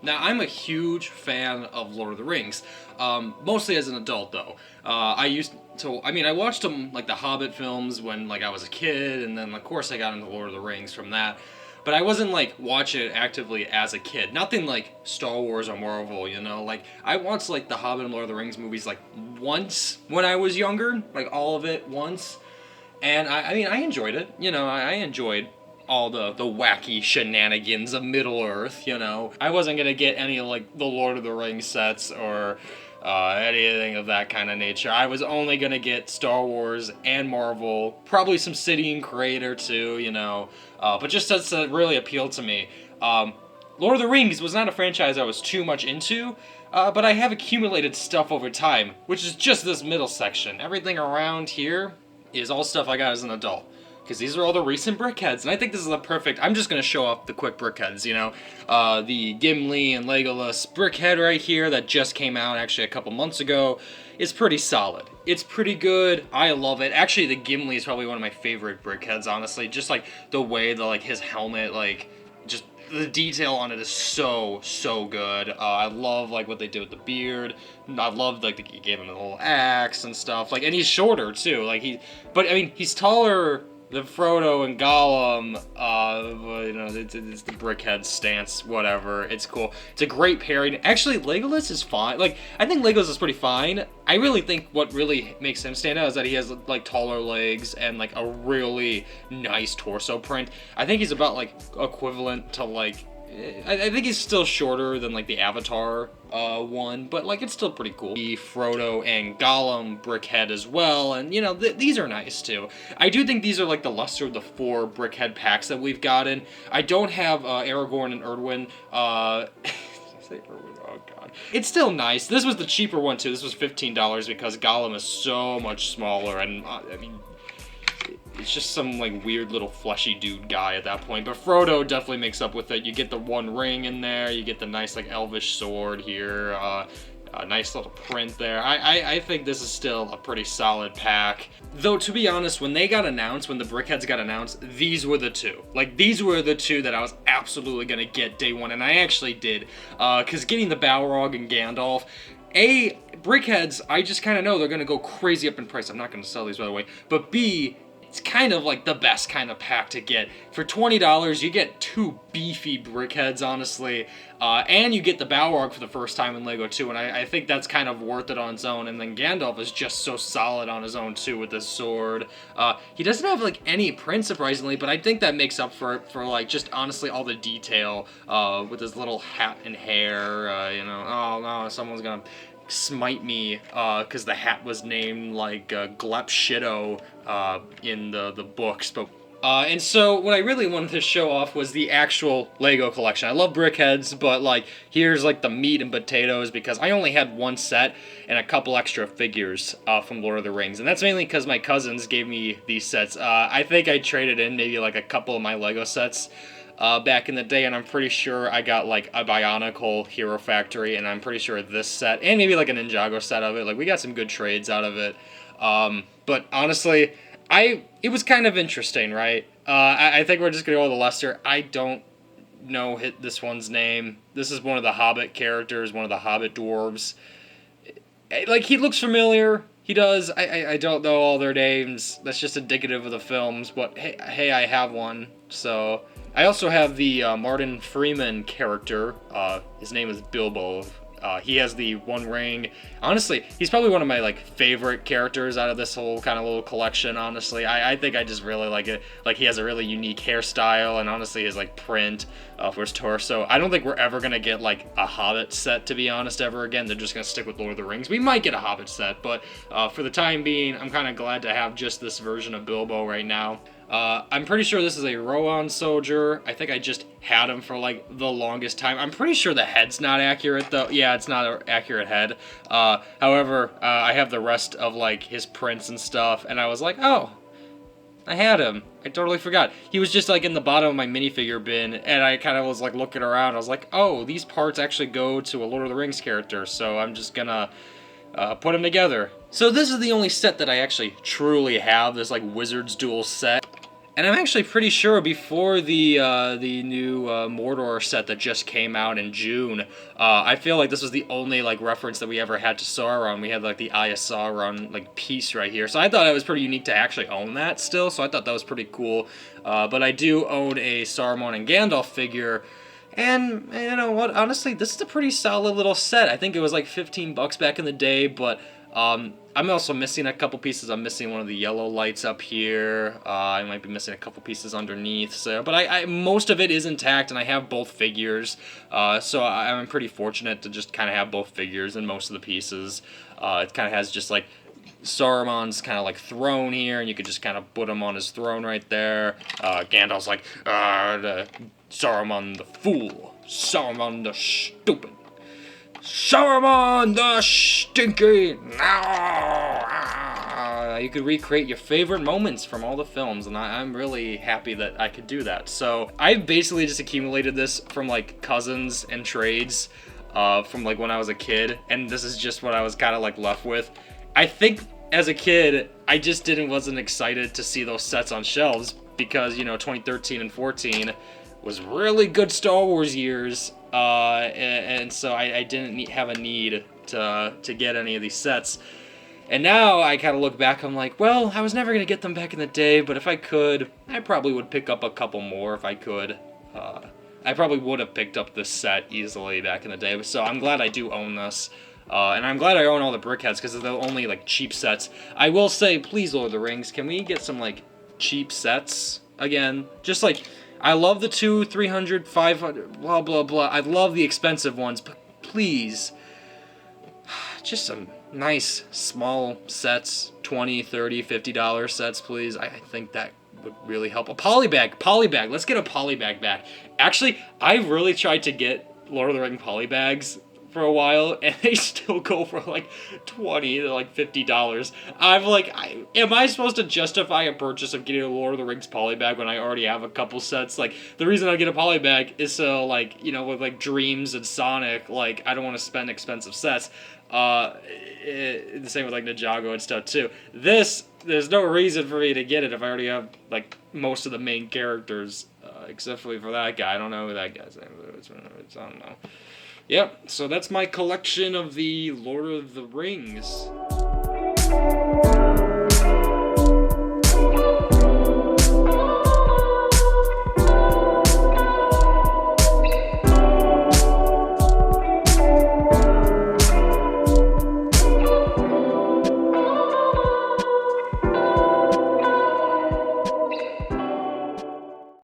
Now, I'm a huge fan of Lord of the Rings, mostly as an adult, though. I watched them, like, the Hobbit films when, like, I was a kid, and then, of course, I got into Lord of the Rings from that. But I wasn't, like, watching it actively as a kid. Nothing like Star Wars or Marvel, you know? Like, I watched, like, the Hobbit and Lord of the Rings movies, like, once when I was younger. Like, all of it once. And, I enjoyed it. You know, I enjoyed all the wacky shenanigans of Middle Earth, you know. I wasn't gonna get any of, like, the Lord of the Rings sets or anything of that kind of nature. I was only gonna get Star Wars and Marvel, probably some City and Creator too, you know. But just that's really appealed to me. Lord of the Rings was not a franchise I was too much into, but I have accumulated stuff over time, which is just this middle section. Everything around here is all stuff I got as an adult. Because these are all the recent BrickHeads, and I think this is the perfect... I'm just going to show off the quick BrickHeads, you know? The Gimli and Legolas BrickHead right here that just came out actually a couple months ago is pretty solid. It's pretty good. I love it. Actually, the Gimli is probably one of my favorite BrickHeads, honestly. Just, like, the way the, like, his helmet, like, just... The detail on it is so good. I love, like, what they did with the beard. I love, like, he gave him a little axe and stuff. Like, and he's shorter, too. Like, But, I mean, he's taller than Frodo and Gollum. You know, it's the BrickHead stance, whatever. It's cool. It's a great pairing. Actually, Legolas is fine. Like, I think Legolas is pretty fine. I really think what really makes him stand out is that he has, like, taller legs and, like, a really nice torso print. I think he's about, like, equivalent to, like... I think he's still shorter than, like, the Avatar one, but, like, it's still pretty cool. The Frodo and Gollum BrickHead as well, and, you know, these are nice, too. I do think these are, like, the lesser of the 4 BrickHead packs that we've gotten. I don't have Aragorn and Erdwin. Say Erdwin? Oh, God. It's still nice. This was the cheaper one, too. This was $15 because Gollum is so much smaller, and, I mean... It's just some, like, weird little fleshy dude guy at that point. But Frodo definitely makes up with it. You get the one ring in there. You get the nice, like, elvish sword here. A nice little print there. I think this is still a pretty solid pack. Though, to be honest, when they got announced, when the BrickHeads got announced, these were the two. Like, these were the two that I was absolutely going to get day one. And I actually did. Because getting the Balrog and Gandalf... BrickHeads, I just kind of know they're going to go crazy up in price. I'm not going to sell these, by the way. But B... It's kind of like the best kind of pack to get. For $20, you get 2 beefy BrickHeads, honestly. And you get the Balrog for the first time in LEGO, too. And I think that's kind of worth it on its own. And then Gandalf is just so solid on his own, too, with his sword. He doesn't have, like, any print, surprisingly. But I think that makes up for like, just honestly all the detail with his little hat and hair. You know, oh, no, someone's going to... smite me because the hat was named like Glepshido in the books. But and so what I really wanted to show off was the actual Lego collection. I love BrickHeads, but like here's like the meat and potatoes because I only had one set and a couple extra figures from Lord of the Rings, and that's mainly because my cousins gave me these sets. I think I traded in maybe like a couple of my Lego sets back in the day, and I'm pretty sure I got like a Bionicle Hero Factory, and I'm pretty sure this set, and maybe like a Ninjago set of it. Like we got some good trades out of it. But honestly, it was kind of interesting, right? I think we're just gonna go with the Lester. I don't know this one's name. This is one of the Hobbit characters, one of the Hobbit dwarves. Like he looks familiar. He does. I don't know all their names. That's just indicative of the films. But hey, I have one. So I also have the Martin Freeman character. His name is Bilbo. He has the One Ring. Honestly, he's probably one of my like favorite characters out of this whole kind of little collection. Honestly, I think I just really like it. Like he has a really unique hairstyle, and honestly, his like print for his torso. I don't think we're ever gonna get like a Hobbit set, to be honest, ever again. They're just gonna stick with Lord of the Rings. We might get a Hobbit set, but for the time being, I'm kind of glad to have just this version of Bilbo right now. I'm pretty sure this is a Rohan soldier. I think I just had him for like the longest time. I'm pretty sure the head's not accurate though. Yeah, it's not an accurate head. However, I have the rest of like his prints and stuff, and I was like, oh, I had him. I totally forgot. He was just like in the bottom of my minifigure bin, and I kind of was like looking around. I was like, oh, these parts actually go to a Lord of the Rings character, so I'm just gonna put them together. So this is the only set that I actually truly have, this like Wizards Duel set. And I'm actually pretty sure before the new Mordor set that just came out in June, I feel like this was the only like reference that we ever had to Sauron. We had like the Eye of Sauron like piece right here, so I thought it was pretty unique to actually own that still. So I thought that was pretty cool. But I do own a Saruman and Gandalf figure. And you know what? Honestly, this is a pretty solid little set. I think it was like $15 back in the day, but I'm also missing a couple pieces. I'm missing one of the yellow lights up here. I might be missing a couple pieces underneath. So, but I most of it is intact, and I have both figures. So I'm pretty fortunate to just kind of have both figures and most of the pieces. It kind of has just like Saruman's kind of like throne here, and you could just kind of put him on his throne right there. Gandalf's like, Saruman the fool, Saruman the stupid, Saruman the stinky. No! You could recreate your favorite moments from all the films, and I'm really happy that I could do that. So I basically just accumulated this from like cousins and trades from like when I was a kid, and this is just what I was kind of like left with. I think as a kid, I just wasn't excited to see those sets on shelves because, you know, 2013 and 14 was really good Star Wars years, and so I didn't have a need to get any of these sets. And now I kind of look back, I'm like, well, I was never going to get them back in the day, but if I could, I probably would pick up a couple more if I could. I probably would have picked up this set easily back in the day, so I'm glad I do own this. And I'm glad I own all the Brickheads because they're the only like cheap sets. I will say, please, Lord of the Rings, can we get some like cheap sets again? Just like, I love the 200, 300, 500, blah, blah, blah. I love the expensive ones, but please, just some nice small sets, $20, $30, $50 sets, please. I think that would really help. A polybag. Let's get a polybag back. Actually, I really tried to get Lord of the Rings polybags for a while, and they still go for like $20 to like $50. I'm like, am I supposed to justify a purchase of getting a Lord of the Rings polybag when I already have a couple sets? Like, the reason I get a polybag is so, like, you know, with like Dreams and Sonic, like, I don't want to spend expensive sets. The same with like Ninjago and stuff too. There's no reason for me to get it if I already have like most of the main characters, except for that guy. I don't know who that guy's name is. I don't know. Yep, so that's my collection of the Lord of the Rings.